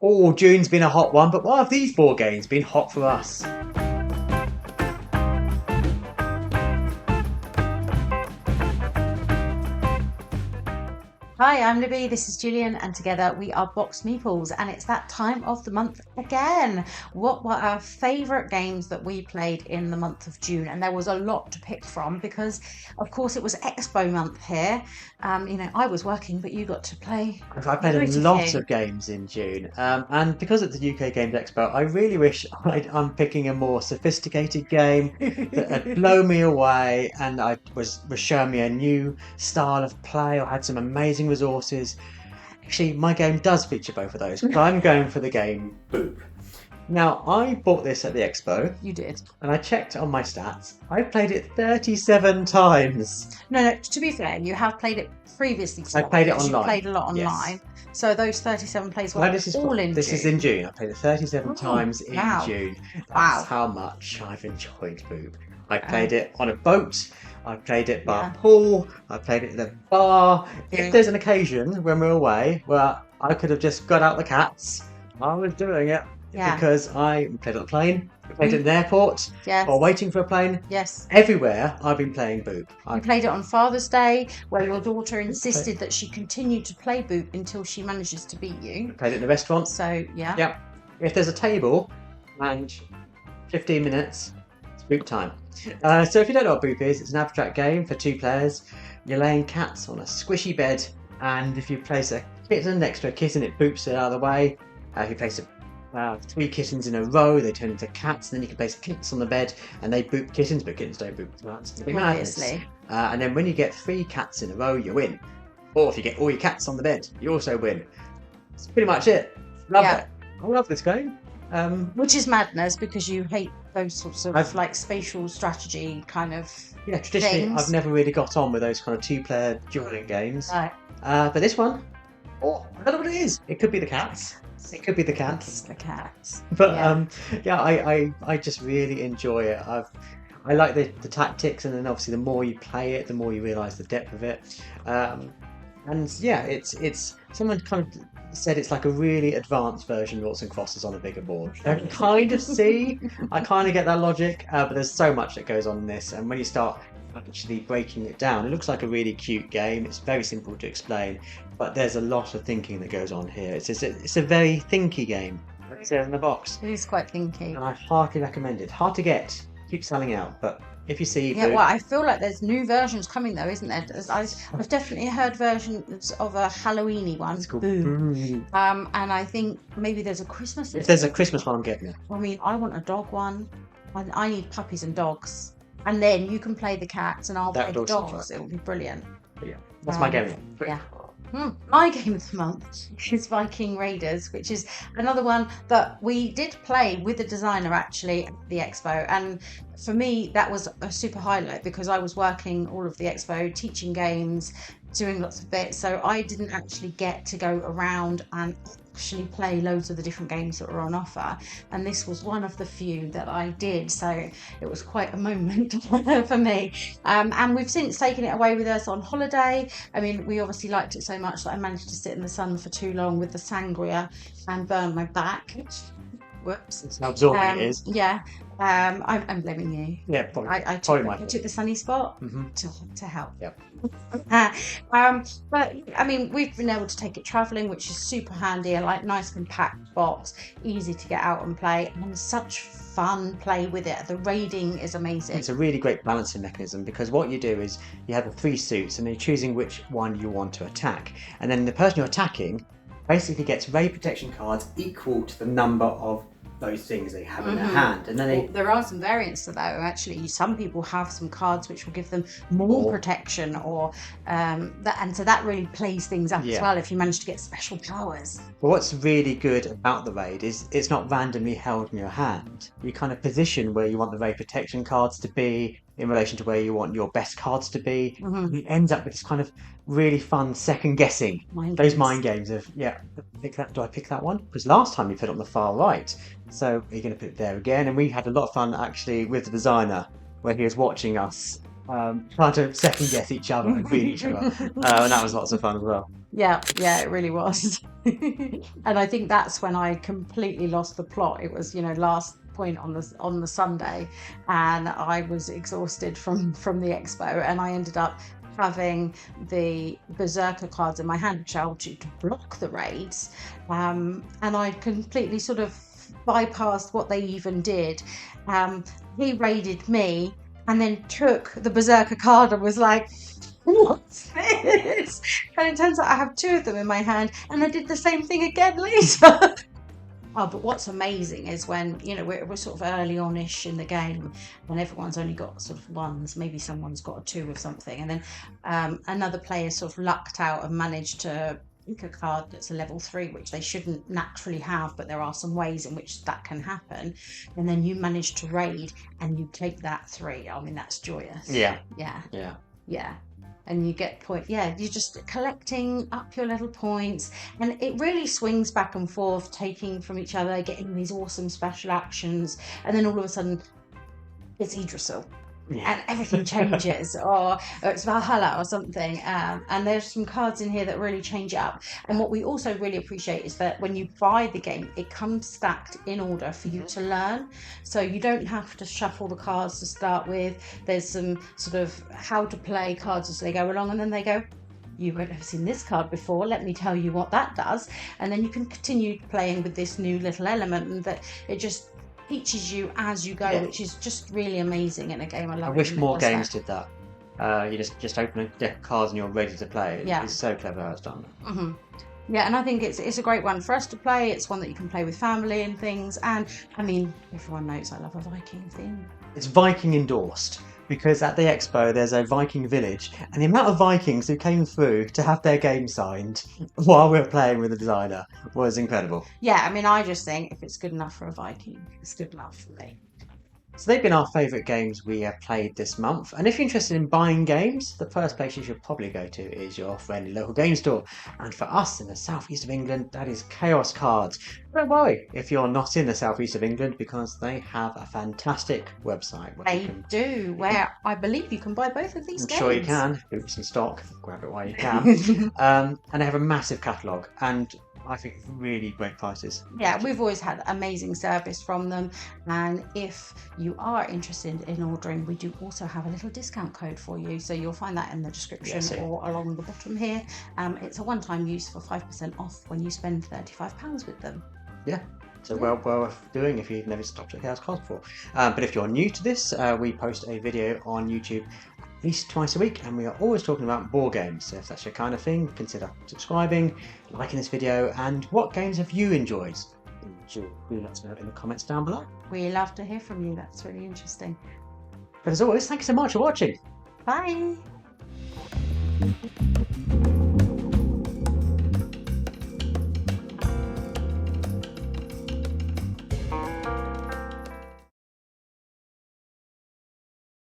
Oh, June's been a hot one, but why have these board games been hot for us? Hi, I'm Libby, this is Julian, and together we are BoxedMeeples, and it's that time of the month again. What were our favourite games that we played in the month of June? And there was a lot to pick from because, of course, it was Expo month here. I was working, but you got to play. I played a lot of games in June, and because it's the UK Games Expo, I really wish I'm picking a more sophisticated game that would blow me away, and I was showing me a new style of play or had some amazing resources. Actually, my game does feature both of those, but I'm going for the game Boop. Now, I bought this at the Expo. You did. And I checked on my stats. I've played it 37 times. No, to be fair, you have played it previously. I played it online. You played a lot online. Yes. So those 37 plays were all in June. This is in June. I played it 37 times in June. That's how much I've enjoyed Boop. I played it on a boat. I played it by a pool. I played it in a bar. If there's an occasion when we're away where I could have just got out the cats, I was doing it. Yeah. Because I played on a plane, played it at an airport, or waiting for a plane. Yes. Everywhere I've been playing Boop. I played it on Father's Day, where your daughter insisted that she continue to play Boop until she manages to beat you. I played it in a restaurant. So, yeah. Yep. If there's a table and 15 minutes, it's Boop time. So if you don't know what Boop is, it's an abstract game for 2 players. You're laying cats on a squishy bed, and if you place a kitten next to a kitten, it boops it out of the way. If you place 3 kittens in a row, they turn into cats, and then you can place cats on the bed and they boop kittens, but kittens don't boop cats. Obviously. And then when you get 3 cats in a row, you win. Or if you get all your cats on the bed, you also win. That's pretty much it. Love it. I love this game. Which is madness because you hate those sorts of like spatial strategy kind of traditionally things. I've never really got on with those kind of 2-player dueling games. Right. But this one, I don't know what it is. It could be the cats. It could be the cats. It's the cats. But I just really enjoy it. I like the tactics, and then obviously the more you play it, the more you realise the depth of it. It's someone kind of said it's like a really advanced version of Noughts and Crosses on a bigger board. I kind of get that logic, but there's so much that goes on in this, and when you start actually breaking it down, it looks like a really cute game. It's very simple to explain, but there's a lot of thinking that goes on here. It's a very thinky game. It says in the box. It is quite thinky. And I heartily recommend it. Hard to get, keeps selling out, but if you see... Yeah, well, I feel like there's new versions coming though, isn't there? I've definitely heard versions of a Halloween-y one. It's called Boom. And I think maybe there's a Christmas... If there's a Christmas one, I'm getting it. I mean, I want a dog one. I need puppies and dogs. And then you can play the cats and I'll play the dogs. It will be brilliant. But yeah, that's my game. Yeah. My game of the month is Viking Raiders, which is another one that we did play with the designer actually at the Expo. And for me, that was a super highlight because I was working all of the Expo, teaching games, doing lots of bits. So I didn't actually get to go around and actually play loads of the different games that were on offer, and this was one of the few that I did, so it was quite a moment for me. And we've since taken it away with us on holiday. I mean, we obviously liked it so much that I managed to sit in the sun for too long with the sangria and burn my back. Whoops. That's how absorbing it is. Yeah. I'm blaming you. Yeah, probably. I took the sunny spot to help. Yep. But I mean, we've been able to take it travelling, which is super handy. I like nice compact box, easy to get out and play, and such fun play with it. The raiding is amazing. It's a really great balancing mechanism because what you do is you have the 3 suits and you're choosing which one you want to attack, and then the person you're attacking basically gets raid protection cards equal to the number of those things they have in their hand, and then there are some variants to that actually. Some people have some cards which will give them more protection, or and so that really plays things up as well if you manage to get special powers. But what's really good about the raid is it's not randomly held in your hand. You kind of position where you want the raid protection cards to be in relation to where you want your best cards to be. It ends up with this kind of really fun second guessing. Those mind games of do I pick that one? Because last time you put it on the far right, so you're going to put it there again. And we had a lot of fun actually with the designer where he was watching us trying to second guess each other and beat each other. And that was lots of fun as well. Yeah, it really was. And I think that's when I completely lost the plot. It was, last point on the Sunday, and I was exhausted from the expo, and I ended up having the berserker cards in my hand, which allowed you to block the raids, and I completely sort of bypassed what they even did. He raided me and then took the berserker card and was like, what's this? And it turns out I have 2 of them in my hand, and I did the same thing again later. Oh, but what's amazing is when, we're sort of early on-ish in the game, when everyone's only got sort of 1s, maybe someone's got a 2 of something, and then another player sort of lucked out and managed to pick a card that's a level 3, which they shouldn't naturally have, but there are some ways in which that can happen. And then you manage to raid and you take that 3. I mean, that's joyous. Yeah. And you get you're just collecting up your little points, and it really swings back and forth, taking from each other, getting these awesome special actions, and then all of a sudden it's Idrisil. Yeah. And everything changes, or it's Valhalla or something, and there's some cards in here that really change it up. And what we also really appreciate is that when you buy the game, it comes stacked in order for you to learn, so you don't have to shuffle the cards to start with. There's some sort of how to play cards as they go along, and then they go, you won't have seen this card before, let me tell you what that does, and then you can continue playing with this new little element, and that it just teaches you as you go, which is just really amazing in a game. I wish more games did that. You just open a deck of cards and you're ready to play. It's so clever how it's done. Mm-hmm. Yeah, and I think it's a great one for us to play. It's one that you can play with family and things. And I mean, everyone knows I love a Viking theme. It's Viking endorsed, because at the expo there's a Viking village, and the amount of Vikings who came through to have their game signed while we were playing with the designer was incredible. Yeah, I mean, I just think if it's good enough for a Viking, it's good enough for me. So they've been our favourite games we have played this month, and if you're interested in buying games, the first place you should probably go to is your friendly local game store. And for us in the southeast of England, that is Chaos Cards. Don't worry if you're not in the southeast of England, because they have a fantastic website. Where I believe you can buy both of these games. Sure you can. Boots in stock. Grab it while you can. And they have a massive catalogue, and I think really great prices. Yeah, we've always had amazing service from them, and if you are interested in ordering, we do also have a little discount code for you, so you'll find that in the description or along the bottom here. It's a one-time use for 5% off when you spend £35 with them. Yeah, so well worth doing if you've never stopped at Chaos Cards before. But if you're new to this, we post a video on YouTube at least twice a week, and we are always talking about board games. So if that's your kind of thing, consider subscribing, liking this video, and what games have you enjoyed? Do let us know in the comments down below. We love to hear from you, that's really interesting. But as always, thank you so much for watching. Bye.